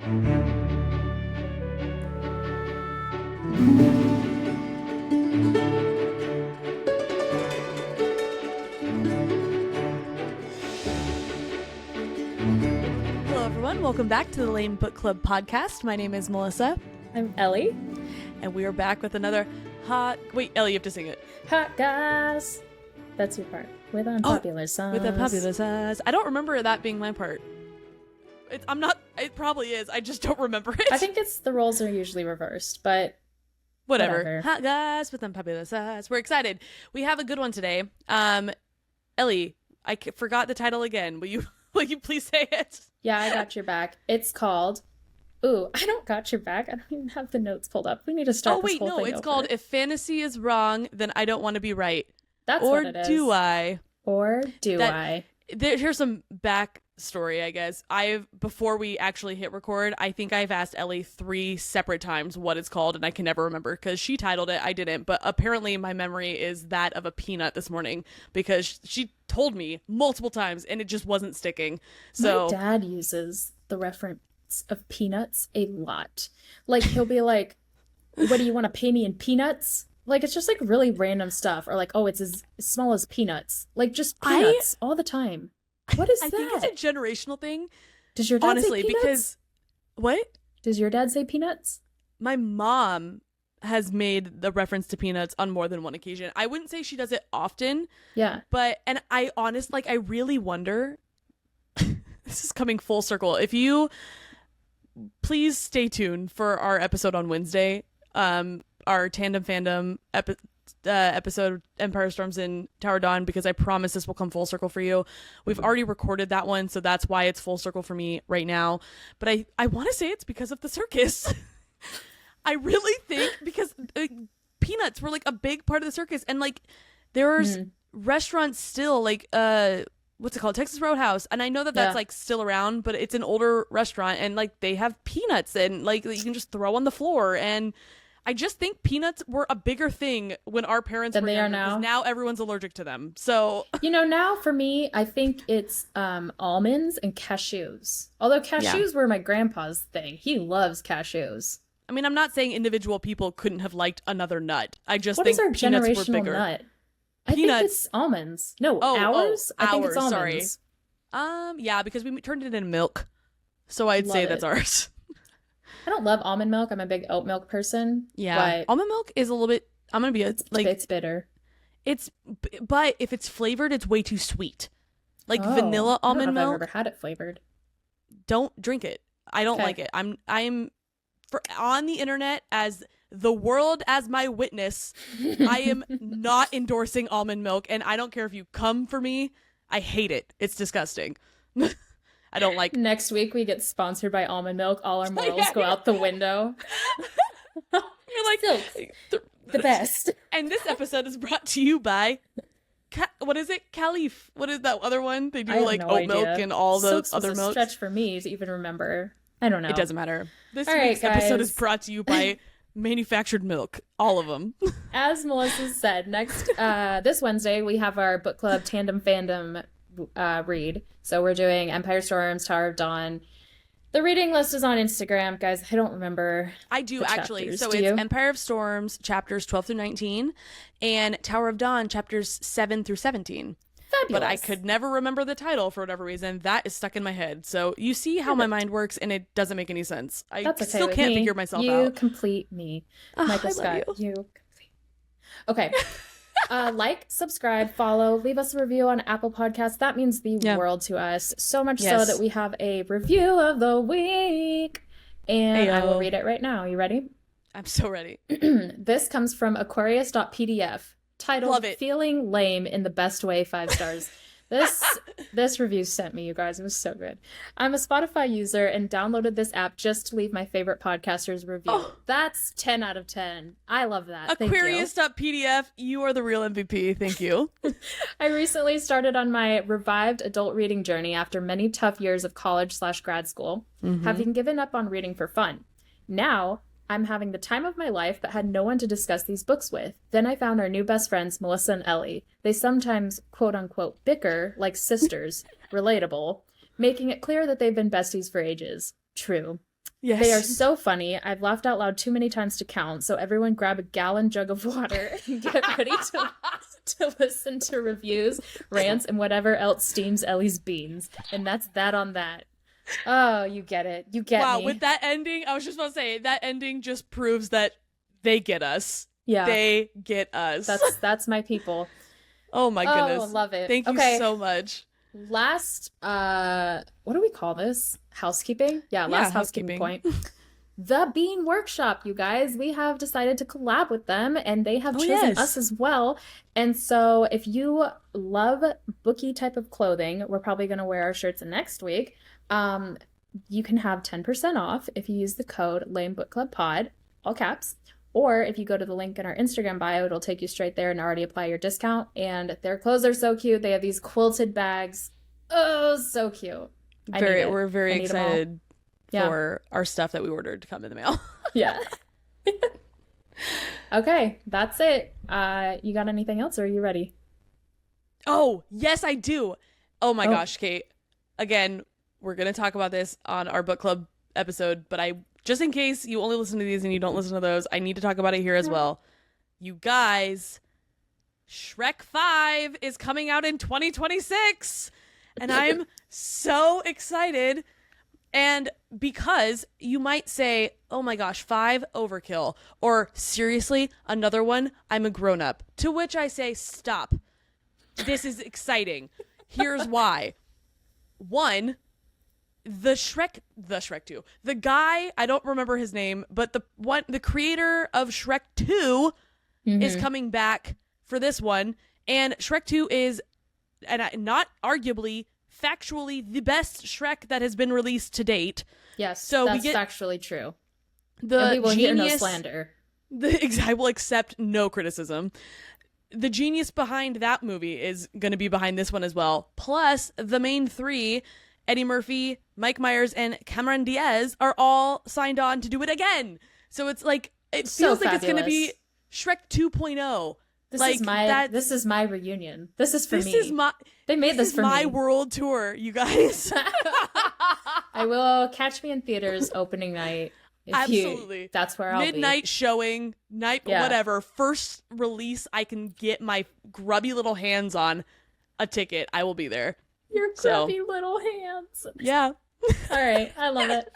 Hello, everyone. Welcome back to the L.A.M.E Book Club podcast. My name is Melissa. I'm Ellie. And we are back with another hot... Wait, Ellie, you have to sing it. Hot guys. That's your part. With Unpopular Sauce. With Unpopular Sauce. I don't remember that being my part. It probably is. I just don't remember it. I think the roles are usually reversed, but... Whatever. Hot guys with Unpopular Sauce. We're excited. We have a good one today. Ellie, I forgot the title again. Will you please say it? Yeah, I got your back. It's called... Ooh, I don't got your back. I don't even have the notes pulled up. We need to start this whole thing over. It's called If Fantasy is Wrong, Then I Don't Want to Be Right. That's what it is. Or do I? I? Here's some backstory, I guess. Before we actually hit record, I think I've asked Ellie 3 separate times what it's called, and I can never remember because she titled it, I didn't. But apparently my memory is that of a peanut this morning because she told me multiple times, and it just wasn't sticking. So my dad uses the reference of peanuts a lot. Like, he'll be like, what do you want to pay me in peanuts? Like, it's just like really random stuff. Or like, oh, it's as small as peanuts. Like, just peanuts all the time. What is that? I think it's a generational thing. Does your dad say peanuts? Because what? Does your dad say peanuts? My mom has made the reference to peanuts on more than one occasion. I wouldn't say she does it often. Yeah. And I really wonder, this is coming full circle. If you please stay tuned for our episode on Wednesday, our tandem fandom episode, Empire Storms in Tower Dawn, because I promise this will come full circle for you. We've already recorded that one, so that's why it's full circle for me right now. But I want to say it's because of the circus. I really think because peanuts were like a big part of the circus, and like there's restaurants still like what's it called? Texas Roadhouse. And I know that that's like still around, but it's an older restaurant and like they have peanuts and like you can just throw on the floor. And I just think peanuts were a bigger thing when our parents were younger, because now everyone's allergic to them. So, now for me, I think it's almonds and cashews. Although cashews were my grandpa's thing. He loves cashews. I mean, I'm not saying individual people couldn't have liked another nut. I just think peanuts were bigger. Nut? I think it's almonds. No, ours? I think it's almonds. Sorry. Yeah, because we turned it into milk. So I'd say that's ours. I don't love almond milk. I'm a big oat milk person. Yeah. Almond milk is a little bit, I'm going to be it's bitter. But if it's flavored, it's way too sweet. Like vanilla almond milk. I've never had it flavored. Don't drink it. I don't like it. I'm on the internet as the world as my witness. I am not endorsing almond milk, and I don't care if you come for me. I hate it. It's disgusting. I don't like. Next week we get sponsored by almond milk. All our morals go out the window. You're like the best. And this episode is brought to you by what is it? Caliph. What is that other one? They do like oat milk and all the other milks. Stretch for me to even remember. I don't know. It doesn't matter. This week's episode is brought to you by manufactured milk, all of them. As Melissa said, this Wednesday we have our book club tandem fandom read. So we're doing Empire Storms, Tower of Dawn. The reading list is on Instagram, guys. I don't remember. I do actually. So it's Empire of Storms chapters 12 through 19 and Tower of Dawn chapters 7 through 17. Fabulous. But I could never remember the title for whatever reason. That is stuck in my head. So you see how my mind works, and it doesn't make any sense. I still can't figure myself out. You complete me. Michael Scott, you complete. Okay. Like, subscribe, follow, leave us a review on Apple Podcasts. That means the world to us. So much so that we have a review of the week. And I will read it right now. You ready? I'm so ready. This comes from Aquarius.pdf. Titled Feeling Lame in the Best Way, 5 stars. This review sent me, you guys. It was so good. I'm a Spotify user and downloaded this app just to leave my favorite podcaster's review. Oh. That's 10 out of 10. I love that. Aquarius.pdf, you are the real MVP. Thank you. I recently started on my revived adult reading journey after many tough years of college/grad school, having given up on reading for fun. Now, I'm having the time of my life, but had no one to discuss these books with. Then I found our new best friends, Melissa and Ellie. They sometimes, quote-unquote, bicker like sisters, relatable, making it clear that they've been besties for ages. True. Yes. They are so funny. I've laughed out loud too many times to count. So everyone grab a gallon jug of water and get ready to listen to reviews, rants, and whatever else steams Ellie's beans. And that's that on that. Oh, you get it. You get wow, me. with that ending, I was just about to say, that ending just proves that they get us. Yeah. They get us. That's my people. Oh my goodness. Oh, love it. Thank you so much. Last, what do we call this? Housekeeping? Yeah, last housekeeping point. The Bean Workshop, you guys. We have decided to collab with them, and they have chosen us as well. And so if you love booky type of clothing, we're probably going to wear our shirts next week. You can have 10% off if you use the code L.A.M.E Book Club Pod, all caps. Or if you go to the link in our Instagram bio, it'll take you straight there and already apply your discount. And their clothes are so cute. They have these quilted bags. Oh, so cute. We're very excited for our stuff that we ordered to come in the mail. Yeah. Okay, that's it. You got anything else, or are you ready? Oh, yes, I do. Oh my gosh, Kate. Again, we're going to talk about this on our book club episode, but just in case you only listen to these and you don't listen to those, I need to talk about it here as well. You guys, Shrek 5 is coming out in 2026. And I'm so excited. And because you might say, oh my gosh, 5 overkill. Or seriously, another one, I'm a grown up. To which I say, stop. This is exciting. Here's why. One, the Shrek 2, the guy, I don't remember his name, but the creator of Shrek 2 is coming back for this one, and Shrek 2 is, and not arguably, factually the best Shrek that has been released to date. Yes, so that's factually true. And we will hear no slander. I will accept no criticism. The genius behind that movie is going to be behind this one as well. Plus, the main 3, Eddie Murphy, Mike Myers, and Cameron Diaz, are all signed on to do it again. So it's like, it feels like it's going to be Shrek 2.0. This is my reunion. This is for me. They made this for me. This is my world tour, you guys. I will catch me in theaters opening night. Absolutely. That's where I'll be. Midnight showing, whatever. First release I can get my grubby little hands on a ticket. I will be there. Your grubby little hands. Yeah. All right. I love it.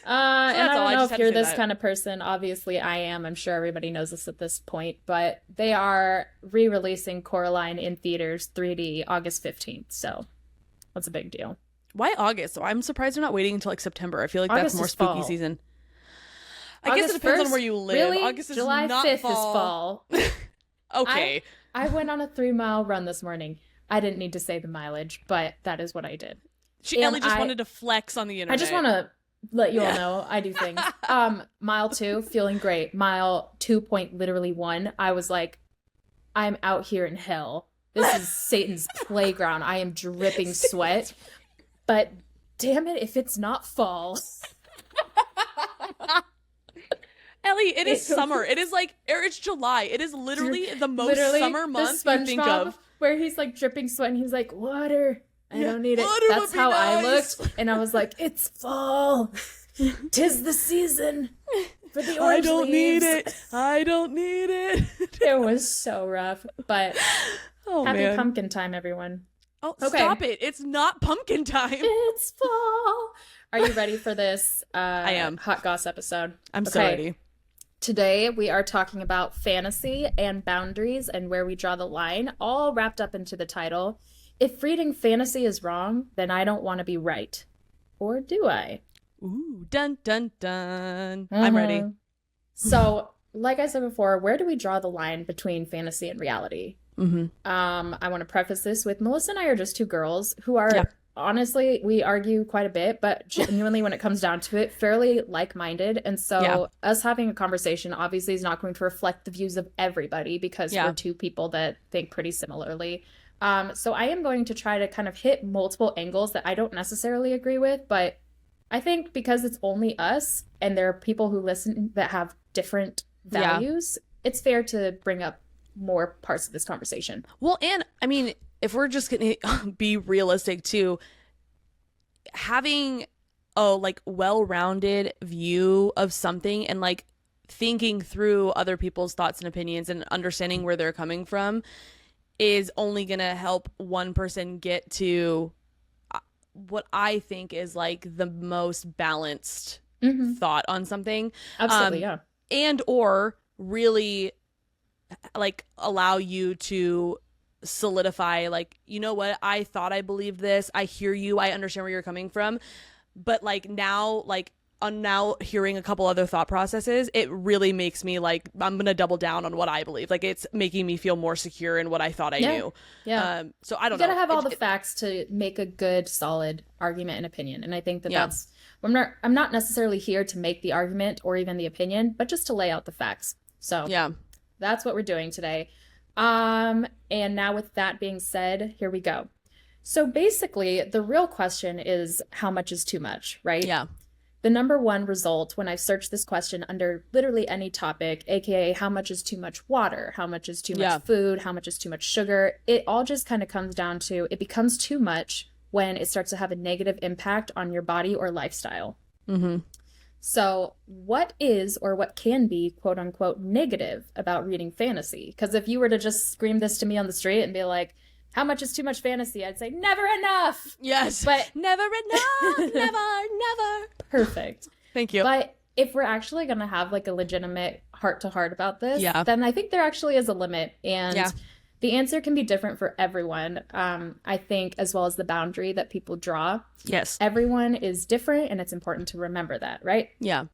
And I don't know if you're this kind of person. Obviously, I am. I'm sure everybody knows this at this point. But they are re-releasing Coraline in theaters 3D August 15th. So that's a big deal. Why August? So I'm surprised they're not waiting until like September. I feel like August that's more spooky season. I guess it depends on where you live. Really? August is July not 5th fall. is fall. Okay. I went on a 3-mile run this morning. I didn't need to say the mileage, but that is what I did. Ellie just wanted to flex on the internet. I just want to let you all know I do things. Mile 2, feeling great. Mile 2.1, I was like, I'm out here in hell. This is Satan's playground. I am dripping sweat. But damn it, if it's not fall. Ellie, it is summer. It is like, or it's July. It is literally the most summer month you think of. Where he's like dripping sweat and he's like, water. I don't need it. That's how I looked. And I was like, it's fall. 'Tis the season for the orange leaves. I don't need it. It was so rough. But happy pumpkin time, everyone. Oh, okay. Stop it. It's not pumpkin time. It's fall. Are you ready for this I am. Hot Goss episode? I'm so ready. Today, we are talking about fantasy and boundaries and where we draw the line, all wrapped up into the title. If reading fantasy is wrong, then I don't want to be right. Or do I? Ooh, dun, dun, dun. I'm ready. So, like I said before, where do we draw the line between fantasy and reality? I want to preface this with Melissa and I are just two girls who are, honestly, we argue quite a bit, but genuinely when it comes down to it, fairly like-minded. And so us having a conversation obviously is not going to reflect the views of everybody because we're two people that think pretty similarly. So I am going to try to kind of hit multiple angles that I don't necessarily agree with, but I think because it's only us and there are people who listen that have different values, it's fair to bring up more parts of this conversation. Well, and I mean, if we're just going to be realistic too, having like well-rounded view of something, and like thinking through other people's thoughts and opinions and understanding where they're coming from is only going to help one person get to what I think is like the most balanced thought on something. Absolutely, yeah. And or really like allow you to solidify, like, you know what, I thought I believed this, I hear you, I understand where you're coming from, but like now, like on now hearing a couple other thought processes, it really makes me like, I'm gonna double down on what I believe. Like it's making me feel more secure in what I thought I knew. Yeah. So I don't know. You gotta have all the facts to make a good, solid argument and opinion. And I think that that's, I'm not necessarily here to make the argument or even the opinion, but just to lay out the facts. So yeah, that's what we're doing today. And now with that being said, here we go. So basically, the real question is, how much is too much, right? Yeah. The number one result when I search this question under literally any topic, aka how much is too much water, how much is too much food, how much is too much sugar, it all just kind of comes down to, it becomes too much when it starts to have a negative impact on your body or lifestyle. Mm-hmm. So what is, or what can be, quote unquote, negative about reading fantasy? Because if you were to just scream this to me on the street and be like, how much is too much fantasy? I'd say never enough. Yes. But never enough. never. Perfect. Thank you. But if we're actually going to have like a legitimate heart to heart about this, then I think there actually is a limit. And the answer can be different for everyone. I think, as well as the boundary that people draw. Yes. Everyone is different, and it's important to remember that, right? Yeah.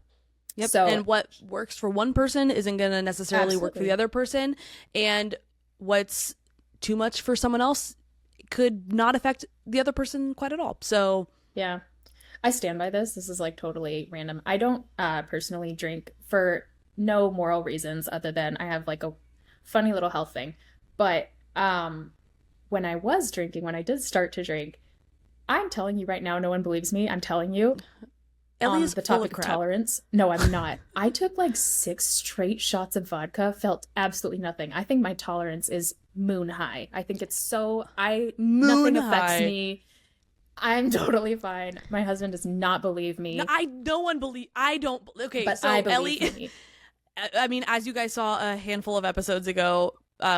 Yep. So, and what works for one person isn't going to necessarily work for the other person. And what's too much for someone else could not affect the other person quite at all. So yeah, I stand by this. This is like totally random. I don't personally drink for no moral reasons other than I have like a funny little health thing. But when I was drinking, when I did start to drink, I'm telling you right now, no one believes me. I'm telling you. Ellie's the topic of tolerance. No, I'm not. I took like 6 straight shots of vodka, felt absolutely nothing. I think my tolerance is moon high. I think it's so, nothing affects me. I'm totally fine. My husband does not believe me. No, I don't. Okay, but so I believe Ellie, me. I mean, as you guys saw a handful of episodes ago,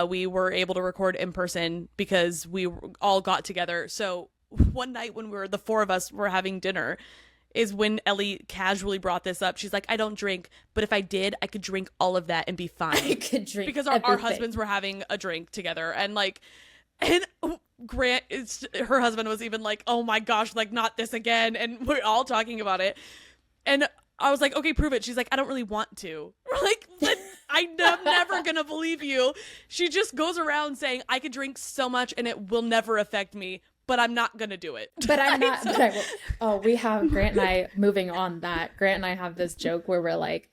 we were able to record in person because we all got together. So one night when the 4 of us were having dinner is when Ellie casually brought this up. She's like, I don't drink, but if I did, I could drink all of that and be fine. I could drink because our husbands were having a drink together, and like, and Grant, her husband was even like, oh my gosh, like not this again, and we're all talking about it, and I was like, okay, prove it. She's like, I don't really want to. We're like, I'm never gonna believe you. She just goes around saying I could drink so much and it will never affect me, but I'm not gonna do it. But I'm not. But I will. Oh, we have Grant and I, moving on that, Grant and I have this joke where we're like,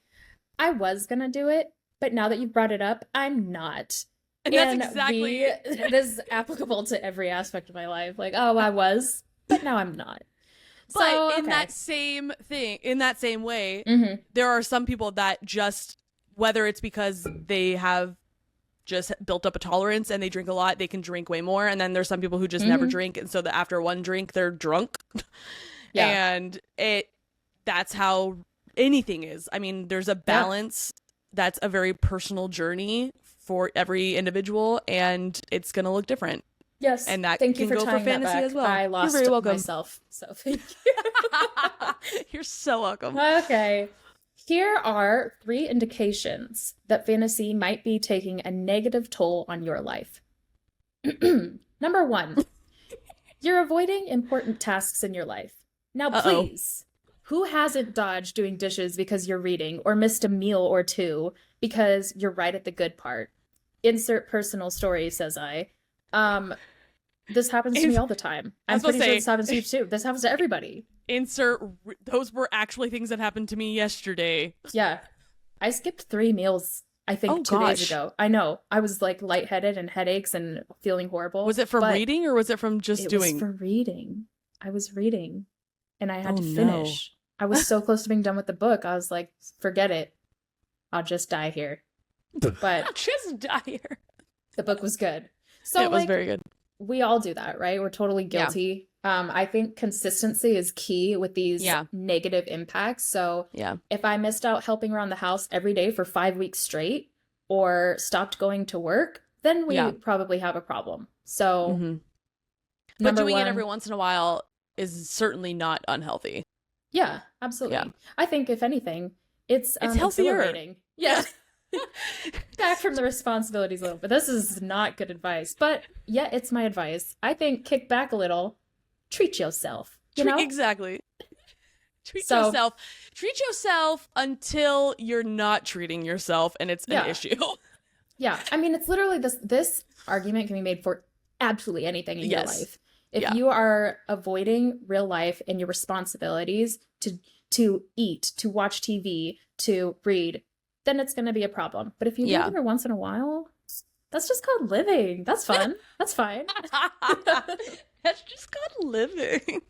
I was gonna do it, but now that you've brought it up, I'm not. And that's exactly it is applicable to every aspect of my life. Like, oh, I was, but now I'm not. But so, in that same way, there are some people that just, whether it's because they have just built up a tolerance and they drink a lot, they can drink way more. And then there's some people who just never drink. And so that after one drink, they're drunk. And that's how anything is. I mean, there's a balance. That's a very personal journey for every individual, and it's going to look different. Yes. And that thank can you for go for fantasy as well. I lost You're very welcome. myself. So thank you. You're so welcome. Okay. Here are 3 indications that fantasy might be taking a negative toll on your life. Number 1, you're avoiding important tasks in your life. Now, please, who hasn't dodged doing dishes because you're reading, or missed a meal or 2 because you're right at the good part? Insert personal story, says I. This happens to me all the time. I'm pretty sure this happens to you too. This happens to everybody. Those were actually things that happened to me yesterday. Yeah. I skipped 3 meals, I think, 2 days ago. I know. I was like lightheaded and headaches and feeling horrible. Was it from reading or was it from just doing? It was for reading. I was reading and I had to finish. I was so close to being done with the book. I was like, forget it. I'll just die here. But just die here. The book was good. So it was very good. We all do that, right? We're totally guilty I think consistency is key with these Yeah. negative impacts. So Yeah. if I missed out helping around the house every day for 5 weeks straight or stopped going to work, then we Yeah. probably have a problem. So Hmm. But number doing it one, every once in a while is certainly not unhealthy. yeah, Yeah. absolutely. I think if anything, it's It's healthier. exhilarating. Yeah. Back from the responsibilities a little, but this is not good advice. But yeah, it's my advice. I think kick back a little, treat yourself, you know? Exactly. Treat So yourself. Treat yourself until you're not treating yourself and it's yeah. an issue. Yeah. I mean, it's literally this argument can be made for absolutely anything in your Yes. life. If Yeah. you are avoiding real life and your responsibilities to eat, to watch TV, to read, then it's going to be a problem. But if you do it Yeah. every once in a while, that's just called living. That's fun. That's fine. That's just called living.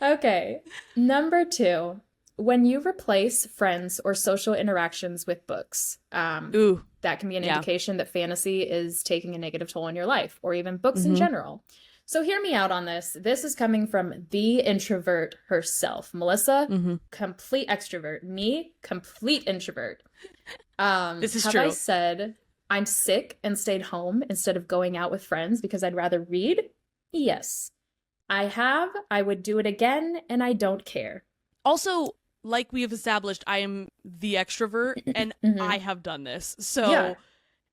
Okay. Number 2, when you replace friends or social interactions with books, Ooh. that can be an Yeah. indication that fantasy is taking a negative toll on your life, or even books in Mhm. general. So hear me out on this. This is coming from the introvert herself. Melissa, Hmm. complete extrovert. Me, complete introvert. This is have true. I said I'm sick and stayed home instead of going out with friends because I'd rather read? Yes. I have. I would do it again, and I don't care. Also, like we have established, I am the extrovert and Mhm. I have done this. So Yeah.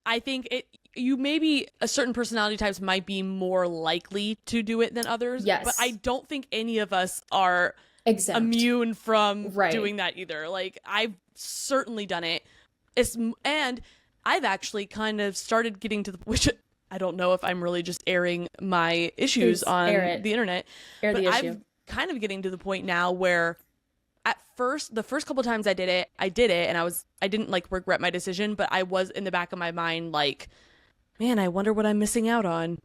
I think you maybe a certain personality types might be more likely to do it than others. Yes. But I don't think any of us are Exempt. immune from Right. doing that either. Like I've certainly done it. And I've actually kind of started getting to the which I don't know if I'm really just airing my issues Please on air it. the internet. Air but the issue. I'm kind of getting to the point now where at first, the first couple times I did it, and I didn't like regret my decision, but I was in the back of my mind like, man, I wonder what I'm missing out on.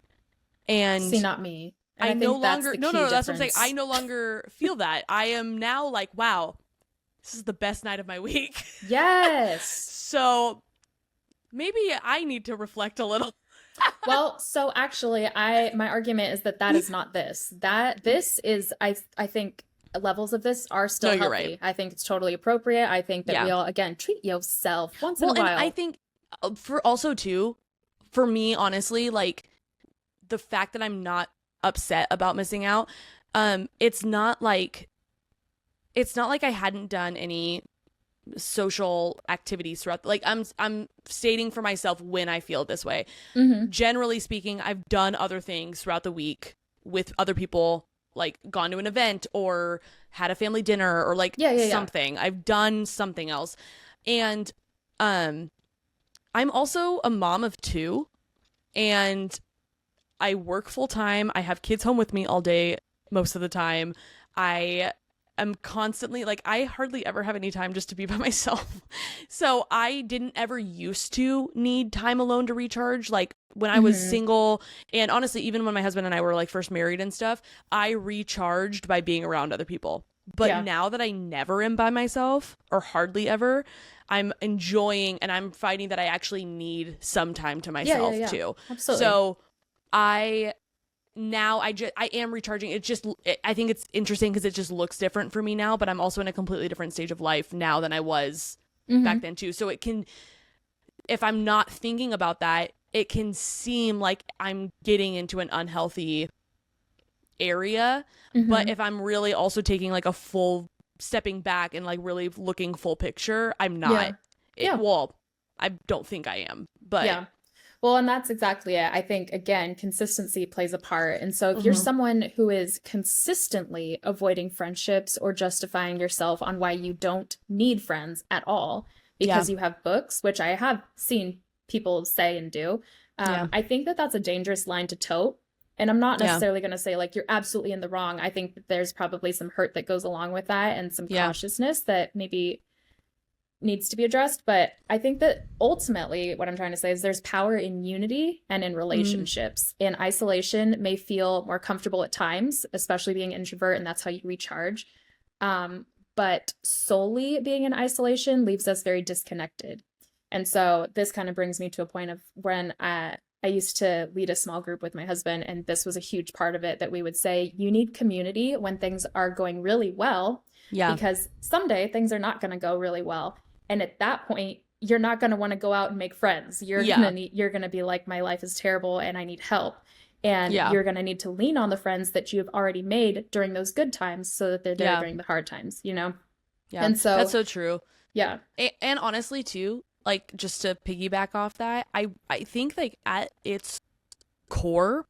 And See, not me. And I think no that's longer the no, key that's what I'm saying. difference. I no longer feel that. I am now like, wow, this is the best night of my week. Yes. So maybe I need to reflect a little. Well, so actually, my argument is that is not this. This is I think levels of this are still No, you're healthy. right. I think it's totally appropriate. I think that we Yeah. all again treat yourself once Well, in a while. and I think for also too, for me, honestly, like the fact that I'm not upset about missing out, it's not like I hadn't done any social activities throughout. Like I'm stating for myself when I feel this way. Mhm. Generally speaking, I've done other things throughout the week with other people, like gone to an event or had a family dinner or like Yeah. something. I've done something else. And I'm also a mom of 2 and I work full time. I have kids home with me all day most of the time. I am constantly like I hardly ever have any time just to be by myself. So I didn't ever used to need time alone to recharge. Like when I was single, and honestly, even when my husband and I were like first married and stuff, I recharged by being around other people. But Yeah. now that I never am by myself or hardly ever, I'm enjoying and I'm finding that I actually need some time to myself too. Absolutely. So I am recharging. I think it's interesting because it just looks different for me now, but I'm also in a completely different stage of life now than I was back then too. So it can, if I'm not thinking about that, it can seem like I'm getting into an unhealthy area. But if I'm really also taking like a full stepping back and like really looking full picture, I'm not. Well, I don't think I am, but yeah. Well, and that's exactly it. I think, again, consistency plays a part. And so if you're someone who is consistently avoiding friendships or justifying yourself on why you don't need friends at all because you have books, which I have seen people say and do, I think that that's a dangerous line to tote. And I'm not necessarily going to say, like, you're absolutely in the wrong. I think that there's probably some hurt that goes along with that and some cautiousness that maybe needs to be addressed. But I think that ultimately what I'm trying to say is there's power in unity and in relationships. In isolation may feel more comfortable at times, especially being an introvert, and that's how you recharge. But solely being in isolation leaves us very disconnected. And so this kind of brings me to a point of when I used to lead a small group with my husband, and this was a huge part of it, that we would say, you need community when things are going really well, because someday things are not going to go really well. And at that point, you're not going to want to go out and make friends. You're going to be like, my life is terrible and I need help. And you're going to need to lean on the friends that you have already made during those good times so that they're there during the hard times, you know? Yeah. And so that's so true. Yeah. And honestly too, like, just to piggyback off that, I think like at its core,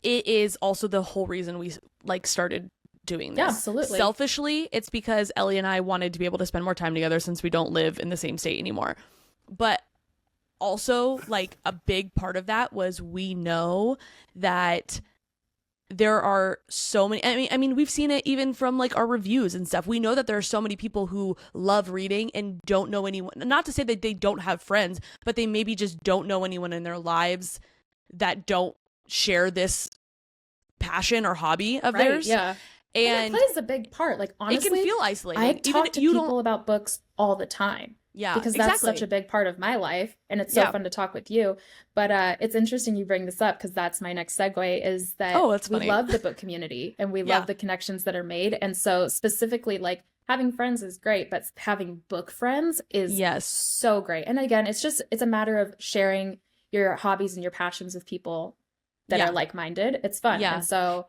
it is also the whole reason we like started doing this. Yeah, absolutely. Selfishly, it's because Ellie and I wanted to be able to spend more time together since we don't live in the same state anymore. But also, like, a big part of that was we know that there are so many, I mean we've seen it even from like our reviews and stuff. We know that there are so many people who love reading and don't know anyone, not to say that they don't have friends, but they maybe just don't know anyone in their lives that don't share this passion or hobby of theirs. Yeah. And it plays a big part. Like, honestly, it can feel isolating. I talk to people about books all the time. Yeah, because that's such a big part of my life, and it's so fun to talk with you. But it's interesting you bring this up, because that's my next segue, is that we love the book community and we love the connections that are made. And so specifically, like, having friends is great, but having book friends is so great. And again, it's a matter of sharing your hobbies and your passions with people that are like-minded. It's fun. And so,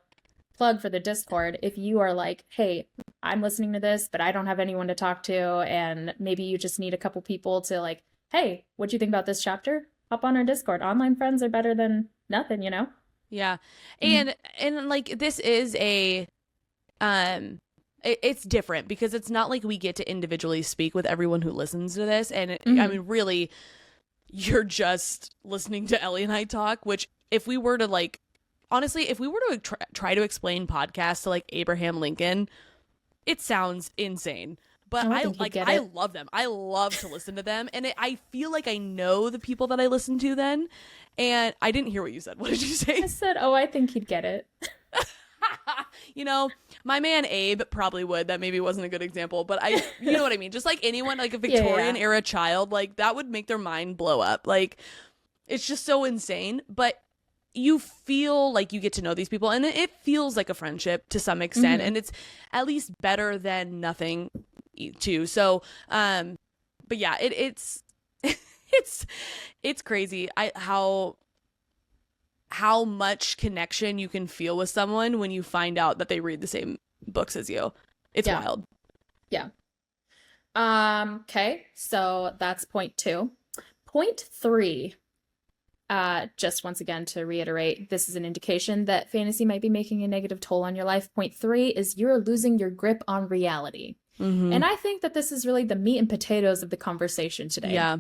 plug for the Discord, if you are like, hey, I'm listening to this, but I don't have anyone to talk to, and maybe you just need a couple people to like, hey, what'd you think about this chapter? Hop on our Discord. Online friends are better than nothing, you know? Yeah. And like, this is a it's different because it's not like we get to individually speak with everyone who listens to this. And I mean, really, you're just listening to Ellie and I talk, which if we were to like, honestly, if we were to try to explain podcasts to like Abraham Lincoln, it sounds insane. But I love them. I love to listen to them. And I feel like I know the people that I listen to then. And I didn't hear what you said. What did you say? I said, oh, I think he'd get it. You know, my man Abe probably would. That maybe wasn't a good example. But you know what I mean? Just like anyone, like a Victorian era child, like that would make their mind blow up. Like, it's just so insane. But you feel like you get to know these people, and it feels like a friendship to some extent, and it's at least better than nothing too. So but yeah, it's it's crazy how much connection you can feel with someone when you find out that they read the same books as you. It's wild. Okay, so that's point 2. Point 3, just once again to reiterate, this is an indication that fantasy might be making a negative toll on your life. Point 3 is you're losing your grip on reality. And I think that this is really the meat and potatoes of the conversation today. Yeah.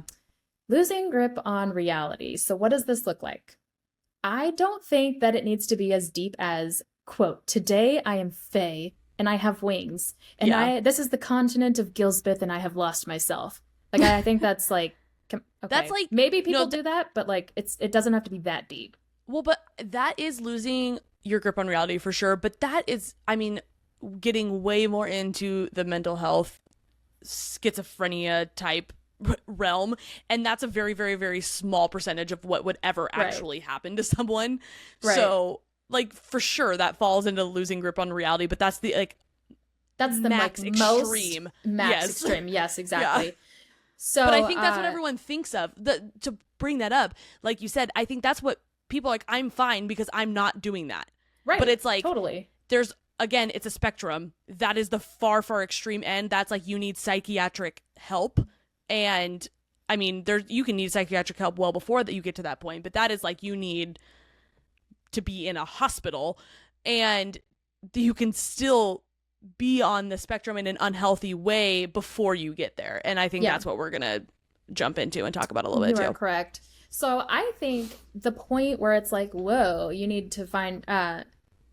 Losing grip on reality. So what does this look like? I don't think that it needs to be as deep as, quote, today I am Fae and I have wings. And this is the continent of Gilsbith and I have lost myself. Like, I think that's like, okay. That's like, maybe people do that, but like it doesn't have to be that deep. Well, but that is losing your grip on reality for sure. But that is, I mean, getting way more into the mental health, schizophrenia type realm, and that's a very, very, very small percentage of what would ever actually happen to someone. So, like, for sure, that falls into losing grip on reality. But that's the max extreme. Max extreme. Yes, exactly. Yeah. So, but I think that's what everyone thinks of. To bring that up, like you said, I think that's what people are like, I'm fine because I'm not doing that. Right. But it's like, totally. There's, again, it's a spectrum. That is the far, far extreme end. That's like, you need psychiatric help. And I mean, you can need psychiatric help well before that you get to that point. But that is like, you need to be in a hospital, and you can still be on the spectrum in an unhealthy way before you get there. And I think that's what we're gonna jump into and talk about a little bit too. You are correct. So I think the point where it's like, whoa, you need to find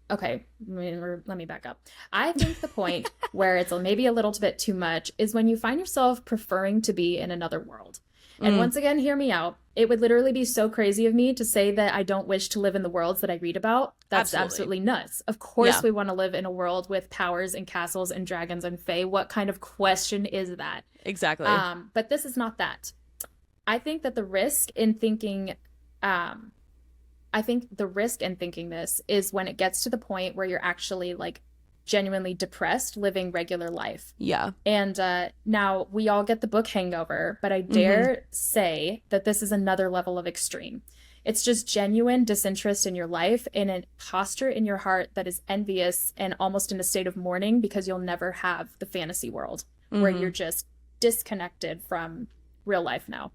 okay, let me back up. I think the point where it's maybe a little bit too much is when you find yourself preferring to be in another world. And once again, hear me out. It would literally be so crazy of me to say that I don't wish to live in the worlds that I read about. That's absolutely nuts. Of course, we want to live in a world with powers and castles and dragons and fae. What kind of question is that? Exactly. But this is not that. I think that the risk in thinking I think the risk in thinking this is when it gets to the point where you're actually like genuinely depressed living regular life. Yeah. And now we all get the book Hangover, but I dare say that this is another level of extreme. It's just genuine disinterest in your life and a posture in your heart that is envious and almost in a state of mourning because you'll never have the fantasy world where you're just disconnected from real life now.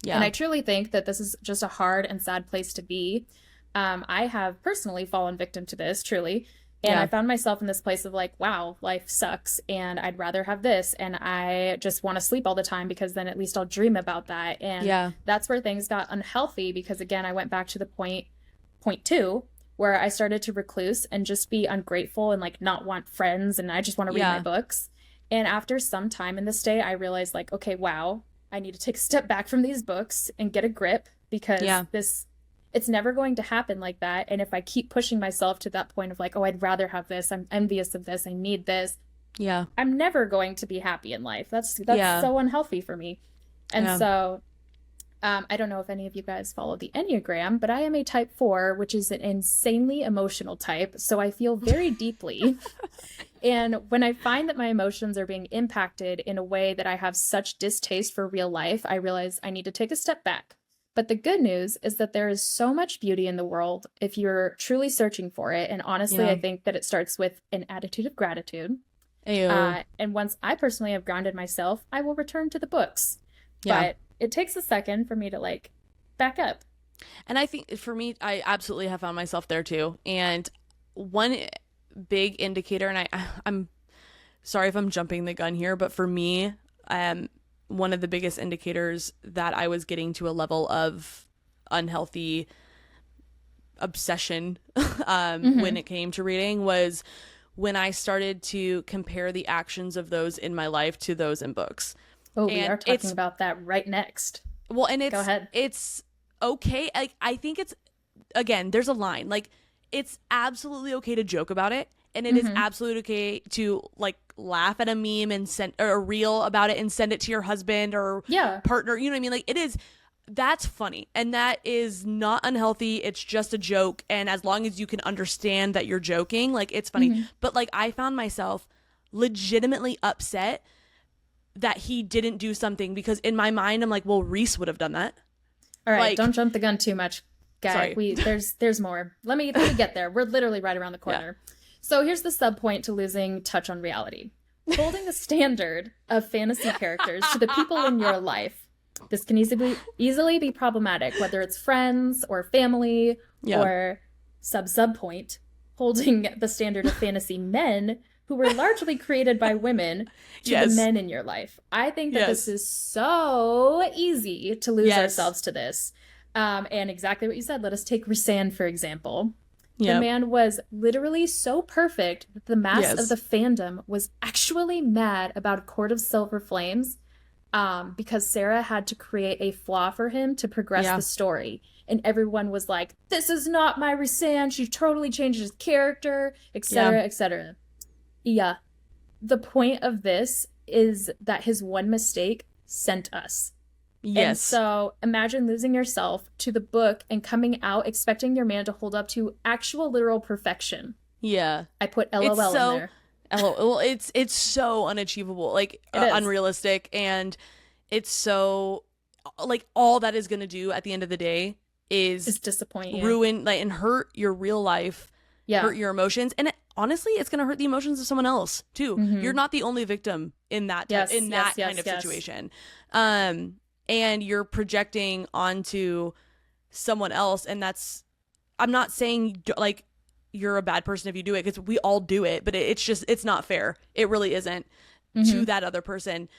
Yeah. And I truly think that this is just a hard and sad place to be. I have personally fallen victim to this, truly. And I found myself in this place of like, wow, life sucks and I'd rather have this. And I just want to sleep all the time because then at least I'll dream about that. And that's where things got unhealthy because, again, I went back to the point 2, where I started to recluse and just be ungrateful and like not want friends. And I just want to read my books. And after some time in this day, I realized like, okay, wow, I need to take a step back from these books and get a grip because it's never going to happen like that. And if I keep pushing myself to that point of like, oh, I'd rather have this, I'm envious of this, I need this. Yeah. I'm never going to be happy in life. That's so unhealthy for me. And so I don't know if any of you guys follow the Enneagram, but I am a type 4, which is an insanely emotional type. So I feel very deeply. And when I find that my emotions are being impacted in a way that I have such distaste for real life, I realize I need to take a step back. But the good news is that there is so much beauty in the world if you're truly searching for it. And honestly, I think that it starts with an attitude of gratitude. And once I personally have grounded myself, I will return to the books. But it takes a second for me to like back up. And I think for me, I absolutely have found myself there too. And one big indicator, and I'm sorry if I'm jumping the gun here, but for me, one of the biggest indicators that I was getting to a level of unhealthy obsession when it came to reading was when I started to compare the actions of those in my life to those in books. Oh, we are talking about that right next. Well, and Go ahead. It's okay. I think it's, again, there's a line. Like, it's absolutely okay to joke about it. And it is absolutely okay to like laugh at a meme and send or a reel about it and send it to your husband or partner. You know what I mean? Like that's funny. And that is not unhealthy. It's just a joke. And as long as you can understand that you're joking, like it's funny. But like I found myself legitimately upset that he didn't do something because in my mind, I'm like, well, Reese would have done that. All right. Like, don't jump the gun too much, guy. There's more. Let me get there. We're literally right around the corner. Yeah. So here's the subpoint to losing touch on reality. Holding the standard of fantasy characters to the people in your life. This can easily be problematic, whether it's friends or family or subpoint. Holding the standard of fantasy men who were largely created by women to the men in your life. I think that this is so easy to lose ourselves to this. And exactly what you said. Let us take Rhysand, for example. The man was literally so perfect that the mass of the fandom was actually mad about a Court of Silver Flames because Sarah had to create a flaw for him to progress the story. And everyone was like, this is not my Rhysand. She totally changed his character, etc., etc. Yeah. The point of this is that his one mistake sent us. Yes. And so imagine losing yourself to the book and coming out expecting your man to hold up to actual literal perfection. Yeah. I put LOL in there. Well, it's so unachievable, like unrealistic, and it's so like all that is going to do at the end of the day is disappoint you, ruin and hurt your real life, hurt your emotions, and honestly, it's going to hurt the emotions of someone else too. You're not the only victim in that kind of situation. And you're projecting onto someone else. And I'm not saying like you're a bad person if you do it, because we all do it, but it's not fair. It really isn't to that other person.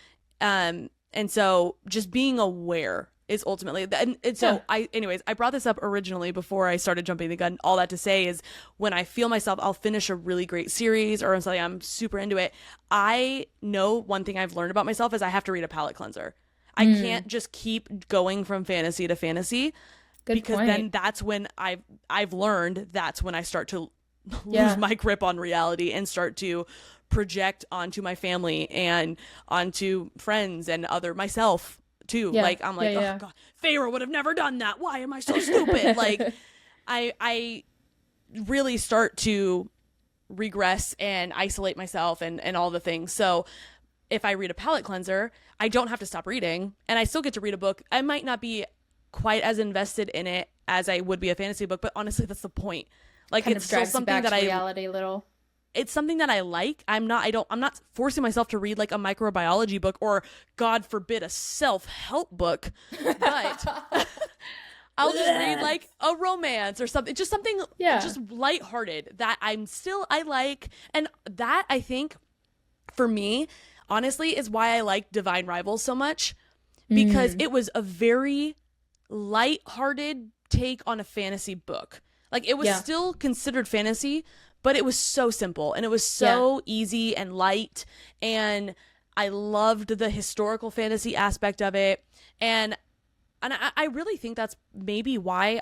And so just being aware is ultimately, and so I brought this up originally before I started jumping the gun. All that to say is when I feel myself, I'll finish a really great series or something, I'm super into it. I know one thing I've learned about myself is I have to read a palate cleanser. I can't just keep going from fantasy to fantasy. Because then that's when I've learned that's when I start to lose my grip on reality and start to project onto my family and onto friends and myself too. Like I'm like, oh God, Feyre would have never done that. Why am I so stupid? Like I really start to regress and isolate myself and all the things. So if I read a palate cleanser, I don't have to stop reading and I still get to read a book. I might not be quite as invested in it as I would be a fantasy book, but honestly, that's the point. Like, kind it's of still drives you something back that to I reality a little. it's something that I like. I'm not forcing myself to read like a microbiology book or, God forbid, a self-help book, but I'll just read like a romance or something, just something just lighthearted that I like. And that, I think, for me, honestly, is why I like Divine Rivals so much, because it was a very lighthearted take on a fantasy book. Like, it was still considered fantasy, but it was so simple and it was so easy and light. And I loved the historical fantasy aspect of it. And I really think that's maybe why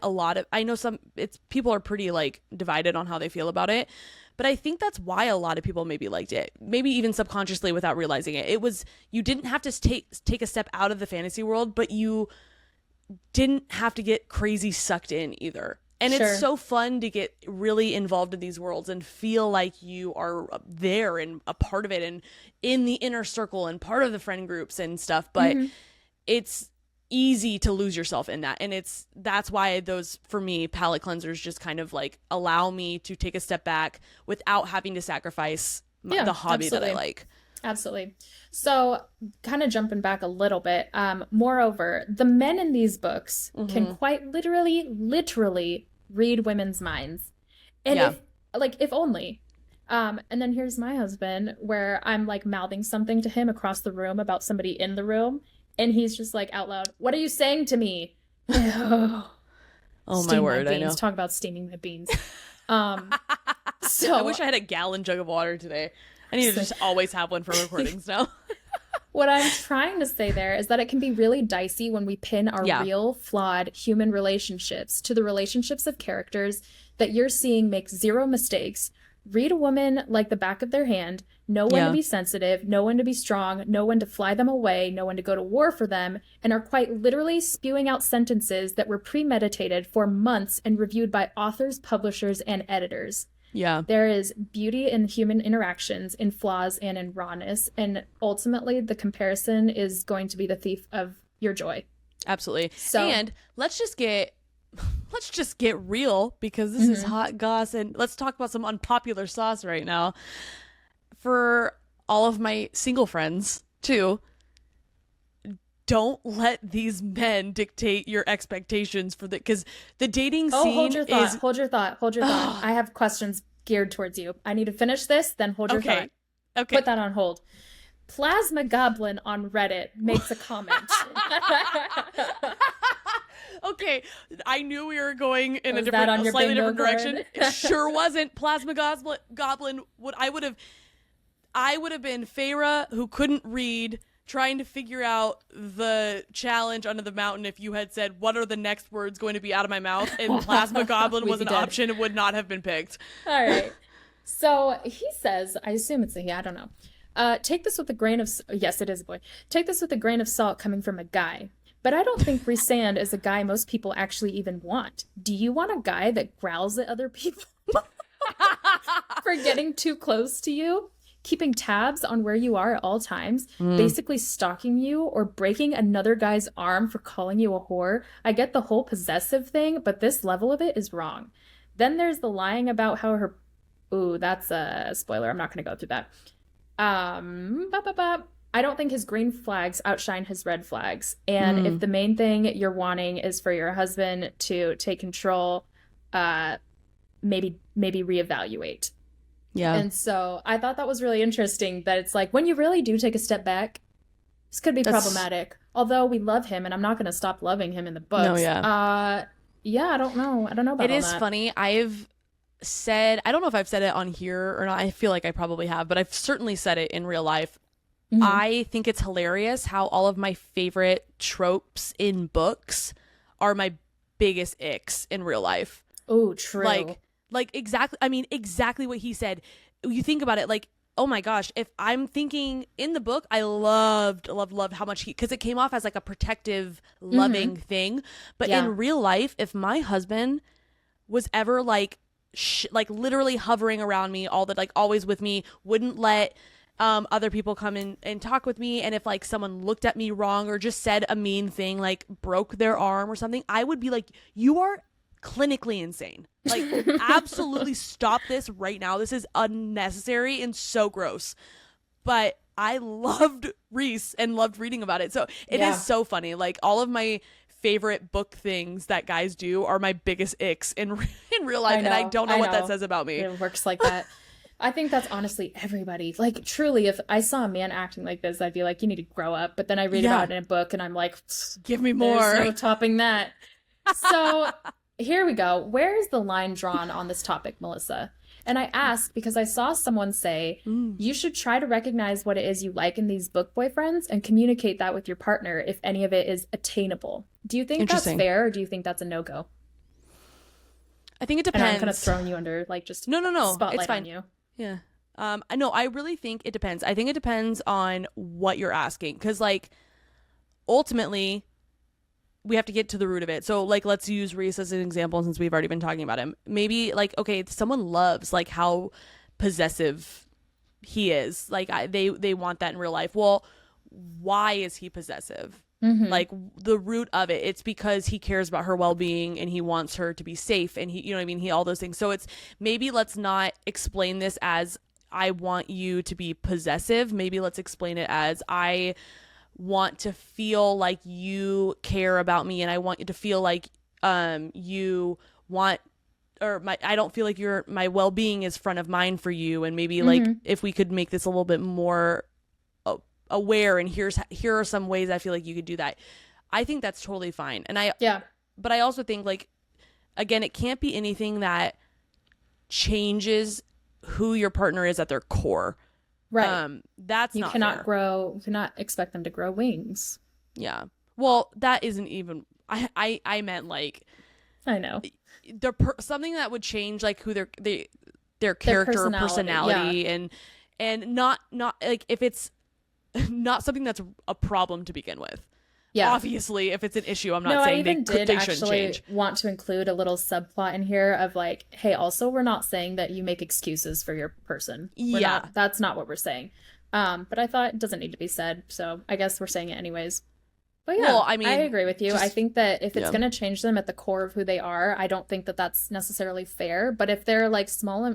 I know people are pretty like divided on how they feel about it, but I think that's why a lot of people maybe liked it, maybe even subconsciously without realizing it. It was, you didn't have to take a step out of the fantasy world, but you didn't have to get crazy sucked in either. And it's so fun to get really involved in these worlds and feel like you are there and a part of it and in the inner circle and part of the friend groups and stuff. But it's easy to lose yourself in that. And that's why those, for me, palate cleansers just kind of like allow me to take a step back without having to sacrifice the hobby that I like. Absolutely. So kind of jumping back a little bit, moreover, the men in these books can quite literally read women's minds. And if only. And then here's my husband, where I'm like mouthing something to him across the room about somebody in the room. And he's just like out loud, "What are you saying to me?" Oh my word, I know. Talk about steaming my beans. So I wish I had a gallon jug of water today. I need to just always have one for recordings now. What I'm trying to say there is that it can be really dicey when we pin our real, flawed human relationships to the relationships of characters that you're seeing make zero mistakes, read a woman like the back of their hand, know when to be sensitive, know when to be strong, know when to fly them away, know when to go to war for them, and are quite literally spewing out sentences that were premeditated for months and reviewed by authors, publishers, and editors. Yeah. There is beauty in human interactions, in flaws, and in rawness. And ultimately, the comparison is going to be the thief of your joy. Absolutely. So, and let's just get real, because this is hot goss, and let's talk about some unpopular sauce right now. For all of my single friends, too, don't let these men dictate your expectations for because the dating scene hold your thought. I have questions geared towards you. I need to finish this, then hold your thought. Okay. Put that on hold. Plasma Goblin on Reddit makes a comment. Okay, I knew we were going in a slightly different direction. It sure wasn't. Plasma Goblin. I would have been Feyre, who couldn't read, trying to figure out the challenge under the mountain. If you had said, "What are the next words going to be out of my mouth?" and Plasma Goblin was an option, it would not have been picked. All right. So he says, I assume it's a he, I don't know. Take this with a grain of... Yes, it is a boy. Take this with a grain of salt coming from a guy. But I don't think Rhysand is a guy most people actually even want. Do you want a guy that growls at other people for getting too close to you? Keeping tabs on where you are at all times, basically stalking you, or breaking another guy's arm for calling you a whore? I get the whole possessive thing, but this level of it is wrong. Then there's the lying about how her... Ooh, that's a spoiler. I'm not going to go through that. I don't think his green flags outshine his red flags. And if the main thing you're wanting is for your husband to take control, maybe reevaluate. Yeah. And so I thought that was really interesting, that it's like, when you really do take a step back, this could be problematic. Although we love him, and I'm not going to stop loving him in the books. No, yeah. I don't know. I don't know about it. It is that. funny. I don't know if I've said it on here or not. I feel like I probably have, but I've certainly said it in real life. I think it's hilarious how all of my favorite tropes in books are my biggest icks in real life. Oh, true. Like exactly what he said. You think about it, like, oh my gosh, if I'm thinking in the book, I loved how much because it came off as like a protective, loving thing. But in real life, if my husband was ever like like literally hovering around me all the like always with me, wouldn't let other people come in and talk with me, and if like someone looked at me wrong or just said a mean thing, like broke their arm or something, I would be like, you are clinically insane, like absolutely stop this right now, this is unnecessary and so gross. But I loved Reese and loved reading about it, so it is so funny. Like all of my favorite book things that guys do are my biggest icks in real life, and I don't know what that says about me. It works like that. I think that's honestly everybody. Like, truly, if I saw a man acting like this, I'd be like, you need to grow up. But then I read about it in a book, and I'm like, give me more. There's no topping that. So here we go. Where is the line drawn on this topic, Melissa? And I ask because I saw someone say, you should try to recognize what it is you like in these book boyfriends and communicate that with your partner if any of it is attainable. Do you think that's fair, or do you think that's a no-go? I think it depends. And I'm kind of throwing you under, like, just no, spotlight it's fine. on you. Yeah. I know. I really think it depends. I think it depends on what you're asking. Because, like, ultimately, we have to get to the root of it. So, like, let's use Reese as an example since we've already been talking about him. Maybe, like, okay, someone loves, like, how possessive he is. Like, they want that in real life. Well, why is he possessive? Like the root of it, it's because he cares about her well-being and he wants her to be safe, and he, you know what I mean, he, all those things. So it's, maybe let's not explain this as I want you to be possessive. Maybe let's explain it as I want to feel like you care about me, and I want you to feel like you want, or I don't feel like my well-being is front of mind for you, and maybe like if we could make this a little bit more aware, and here are some ways I feel like you could do that. I think that's totally fine. And but I also think, like, again, it can't be anything that changes who your partner is at their core. Right. That's you not cannot fair. You cannot expect them to grow wings. Yeah. Well, that isn't even, I meant like, I know. Something that would change like who their character or personality, and not like if it's not something that's a problem to begin with. Yeah. Obviously, if it's an issue, I'm not saying they shouldn't change. Want to include a little subplot in here of like, hey, also, we're not saying that you make excuses for your person. That's not what we're saying. But I thought it doesn't need to be said, so I guess we're saying it anyways. But yeah, well, I mean, I agree with you. I think that if it's going to change them at the core of who they are, I don't think that that's necessarily fair. But if they're like small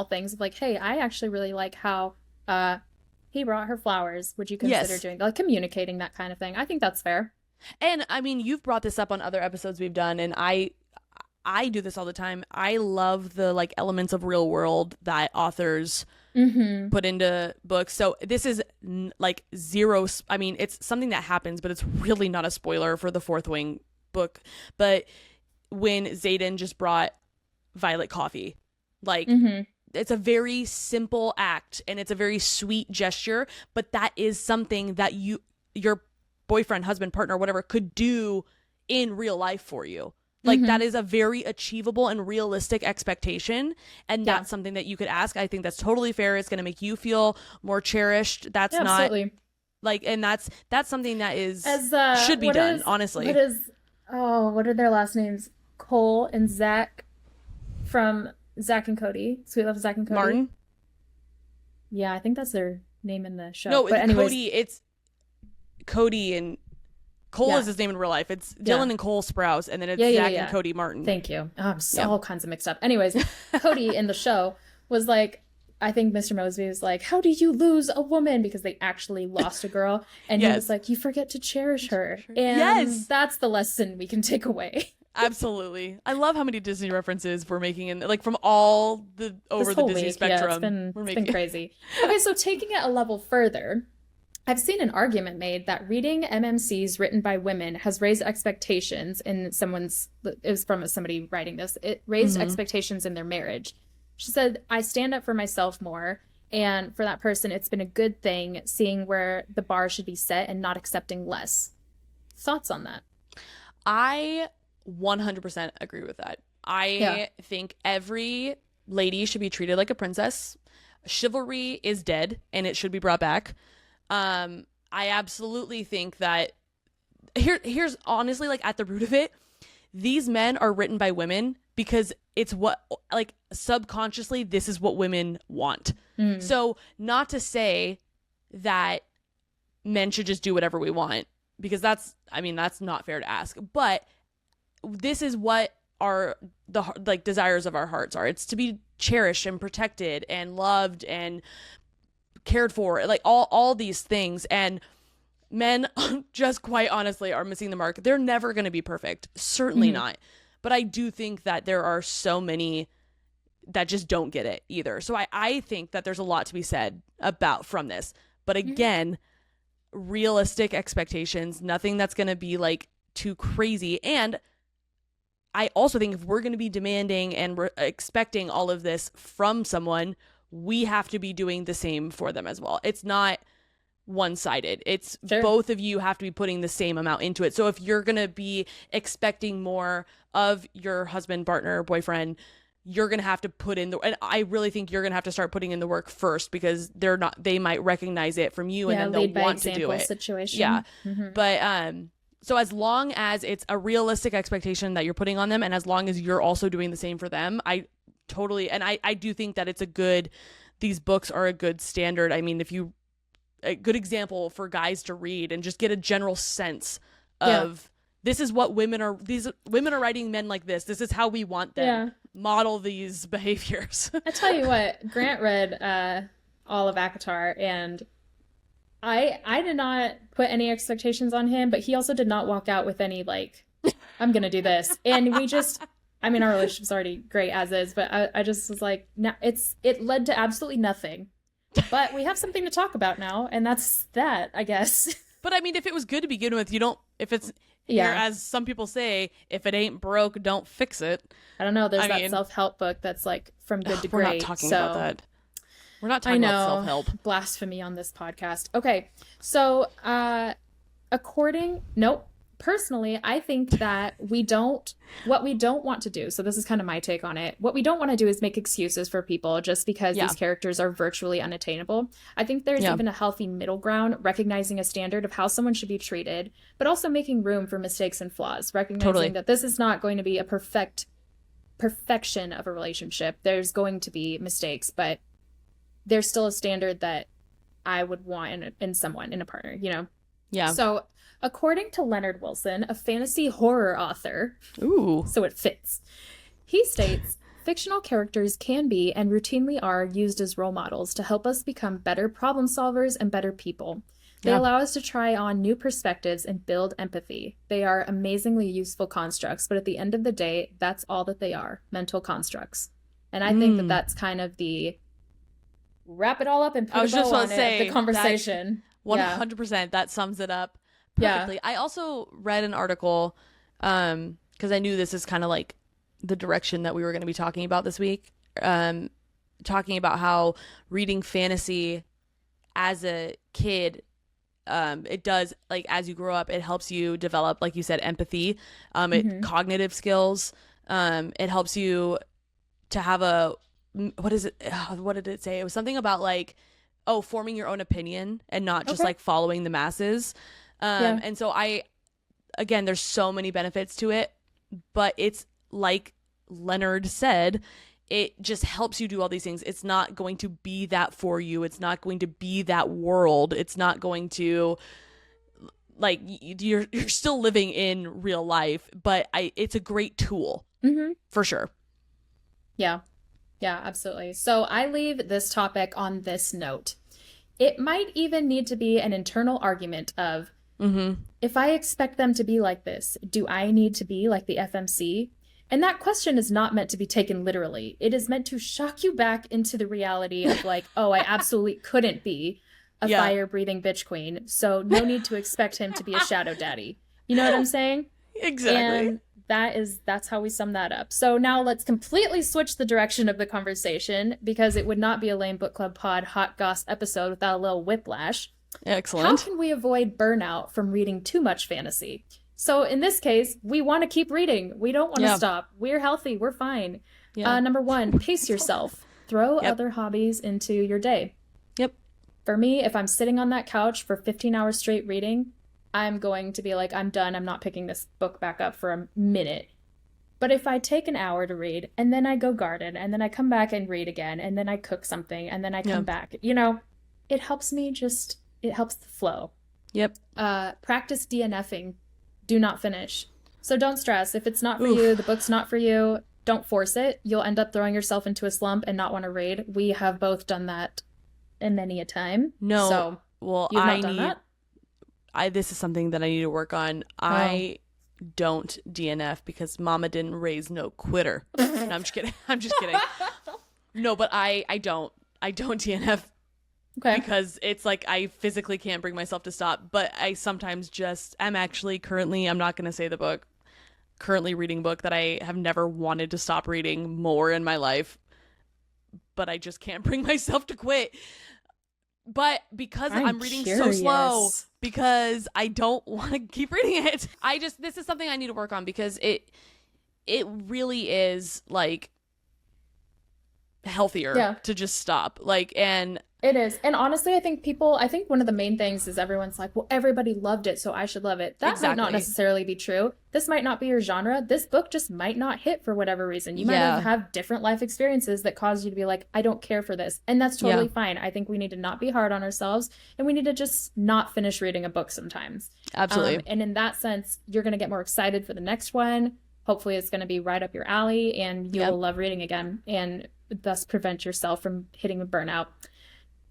things of like, hey, I actually really like how he brought her flowers, would you consider doing, like, communicating that kind of thing? I think that's fair. And I mean, you've brought this up on other episodes we've done, and I do this all the time. I love the like elements of real world that authors put into books. So this is like zero. I mean, it's something that happens, but it's really not a spoiler for the Fourth Wing book. But when Xaden just brought Violet coffee, like, it's a very simple act and it's a very sweet gesture, but that is something that your boyfriend, husband, partner, whatever, could do in real life for you. Like, that is a very achievable and realistic expectation, and that's something that you could ask. I think that's totally fair. It's going to make you feel more cherished. That's not like, and that's something that is should be done, honestly. What are their last names? Cole and Zach from Zach and Cody. Sweet Love, Zach and Cody. Martin? Yeah, I think that's their name in the show. No, but anyways, Cody, it's Cody, and Cole is his name in real life. It's Dylan and Cole Sprouse, and then it's Zach and Cody Martin. Thank you. Oh, I'm all kinds of mixed up. Anyways, Cody in the show was like, I think Mr. Mosby was like, how do you lose a woman? Because they actually lost a girl. And he was like, you forget to cherish her. And that's the lesson we can take away. Absolutely. I love how many Disney references we're making in, like, from all the Disney spectrum. Yeah, it's been crazy. Okay, so taking it a level further, I've seen an argument made that reading MMCs written by women has raised expectations in it was from somebody writing this. It raised expectations in their marriage. She said, I stand up for myself more. And for that person, it's been a good thing seeing where the bar should be set and not accepting less. Thoughts on that? I 100% agree with that. I think every lady should be treated like a princess. Chivalry is dead and it should be brought back. I absolutely think that here's honestly, like, at the root of it, these men are written by women because it's what, like, subconsciously, this is what women want. So not to say that men should just do whatever we want, because that's not fair to ask, but this is what the like desires of our hearts are. It's to be cherished and protected and loved and cared for, like all these things. And men just quite honestly are missing the mark. They're never going to be perfect, certainly not, but I do think that there are so many that just don't get it either. So I think that there's a lot to be said about from this, but again, realistic expectations, nothing that's going to be like too crazy. And I also think if we're going to be demanding and expecting all of this from someone, we have to be doing the same for them as well. It's not one-sided. It's both of you have to be putting the same amount into it. So if you're going to be expecting more of your husband, partner, boyfriend, you're going to have to put in and I really think you're going to have to start putting in the work first, because they might recognize it from you and then they'll want to do it. Situation. Yeah. But, so as long as it's a realistic expectation that you're putting on them, and as long as you're also doing the same for them, I do think that these books are a good standard. I mean, a good example for guys to read and just get a general sense of this is what these women are writing men like this. This is how we want them. Model these behaviors. I tell you what, Grant read all of ACOTAR, and I did not put any expectations on him, but he also did not walk out with any, like, I'm going to do this. And we just, I mean, our relationship's already great as is, but I just was like, it led to absolutely nothing. But we have something to talk about now, and that's that, I guess. But I mean, if it was good to begin with, if it's, as some people say, if it ain't broke, don't fix it. I don't know. There's that self-help book that's like From Good to Great. We're not talking about that. We're not talking about self-help. Blasphemy on this podcast. Okay. So, personally, I think that what we don't want to do, so this is kind of my take on it, what we don't want to do is make excuses for people just because these characters are virtually unattainable. I think there's even a healthy middle ground, recognizing a standard of how someone should be treated, but also making room for mistakes and flaws, recognizing that this is not going to be a perfection of a relationship. There's going to be mistakes, but there's still a standard that I would want in someone, in a partner, you know? Yeah. So according to Leonard Wilson, a fantasy horror author, so it fits, he states, fictional characters can be and routinely are used as role models to help us become better problem solvers and better people. They allow us to try on new perspectives and build empathy. They are amazingly useful constructs, but at the end of the day, that's all that they are, mental constructs. And I think that that's kind of the wrap it all up and put a bow on it, the conversation. 100%. That sums it up perfectly. I also read an article, because I knew this is kind of like the direction that we were going to be talking about this week, talking about how reading fantasy as a kid, it does, like, as you grow up, it helps you develop, like you said, empathy, cognitive skills. It helps you to have what did it say? It was something about like, forming your own opinion and not just like following the masses. And so again, there's so many benefits to it, but it's like Leonard said, it just helps you do all these things. It's not going to be that for you. It's not going to be that world. It's not going to, like, you're still living in real life, but it's a great tool for sure. Yeah. Yeah, absolutely. So I leave this topic on this note. It might even need to be an internal argument of, if I expect them to be like this, do I need to be like the FMC? And that question is not meant to be taken literally. It is meant to shock you back into the reality of like, oh, I absolutely couldn't be a fire-breathing bitch queen, so no need to expect him to be a shadow daddy. You know what I'm saying? Exactly. And that's how we sum that up. So now let's completely switch the direction of the conversation, because it would not be a Lame Book Club Pod Hot Goss episode without a little whiplash. Excellent. How can we avoid burnout from reading too much fantasy? So in this case, we want to keep reading. We don't want to stop. We're healthy. We're fine. Number one, pace yourself. Throw other hobbies into your day. For me, if I'm sitting on that couch for 15 hours straight reading, I'm going to be like, I'm done. I'm not picking this book back up for a minute. But if I take an hour to read and then I go garden and then I come back and read again and then I cook something and then I come back, you know, it helps me just, it helps the flow. Yep. Practice DNFing. Do not finish. So don't stress. If it's not for you, the book's not for you, don't force it. You'll end up throwing yourself into a slump and not want to read. We have both done that in many a time. No. So well, you've not done that? This is something that I need to work on. I don't DNF because mama didn't raise no quitter. No, I'm just kidding. I'm just kidding. No, but I don't DNF because it's like I physically can't bring myself to stop. But I sometimes just, I'm not going to say the book, currently reading a book that I have never wanted to stop reading more in my life. But I just can't bring myself to quit. But because I'm reading so slow, because I don't want to keep reading it, this is something I need to work on because it really is like healthier to just stop. Like, and it is. And honestly, I think one of the main things is everyone's like, well, everybody loved it, so I should love it. That might not necessarily be true. This might not be your genre. This book just might not hit for whatever reason. You might have different life experiences that cause you to be like, I don't care for this. And that's totally fine. I think we need to not be hard on ourselves and we need to just not finish reading a book sometimes. Absolutely. And in that sense, you're going to get more excited for the next one. Hopefully it's going to be right up your alley and you'll love reading again and thus prevent yourself from hitting a burnout.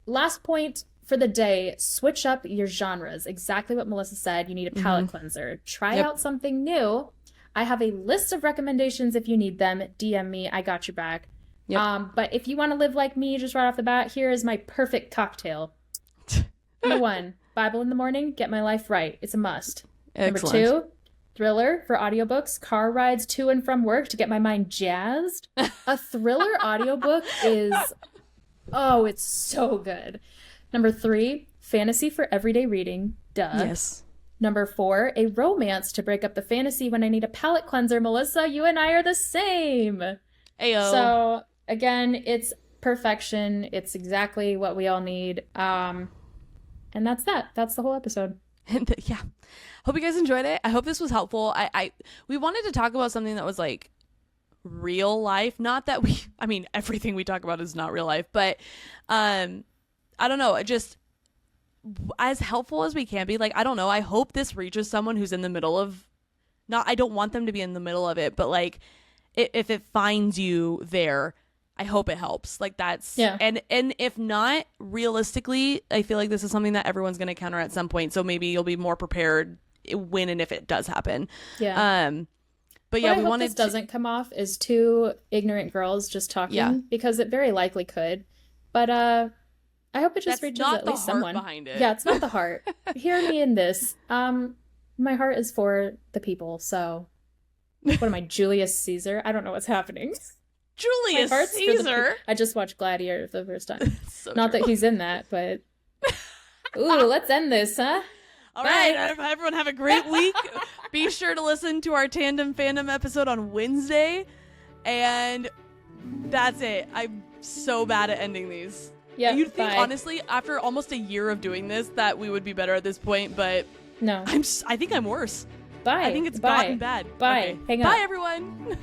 Last point for the day, switch up your genres. Exactly what Melissa said. You need a palate cleanser. Try out something new. I have a list of recommendations if you need them. DM me. I got your back. But if you want to live like me, just right off the bat, here is my perfect cocktail. Number 1, Bible in the morning, get my life right. It's a must. Excellent. Number 2, thriller for audiobooks, car rides to and from work to get my mind jazzed. A thriller audiobook is... oh, it's so good. Number 3, fantasy for everyday reading. Duh. Yes. Number 4, a romance to break up the fantasy when I need a palate cleanser. Melissa, you and I are the same. Ayo. So, again, it's perfection. It's exactly what we all need. And that's that. That's the whole episode. And hope you guys enjoyed it. I hope this was helpful. We wanted to talk about something that was like real life, not that everything we talk about is not real life, but I don't know, just as helpful as we can be. Like, I don't know, I hope this reaches someone who's in the middle of, not, I don't want them to be in the middle of it, but like if it finds you there, I hope it helps. Like, that's and if not, realistically, I feel like this is something that everyone's going to encounter at some point, so maybe you'll be more prepared when and if it does happen. But what I hope this doesn't come off as 2 ignorant girls just talking, because it very likely could. But I hope it just reaches at least someone. Behind it. Yeah, it's not the heart. Hear me in this. My heart is for the people. So, what am I, Julius Caesar? I don't know what's happening. Julius Caesar. I just watched Gladiator for the first time. So not true. That he's in that, but ooh, let's end this, huh? All right, everyone have a great week. Be sure to listen to our Tandem Fandom episode on Wednesday. And that's it. I'm so bad at ending these. Yeah. You'd think, honestly, after almost a year of doing this, that we would be better at this point, but no. I think I'm worse. Bye. I think it's gotten bad. Bye. Okay. Hang up. Bye, everyone.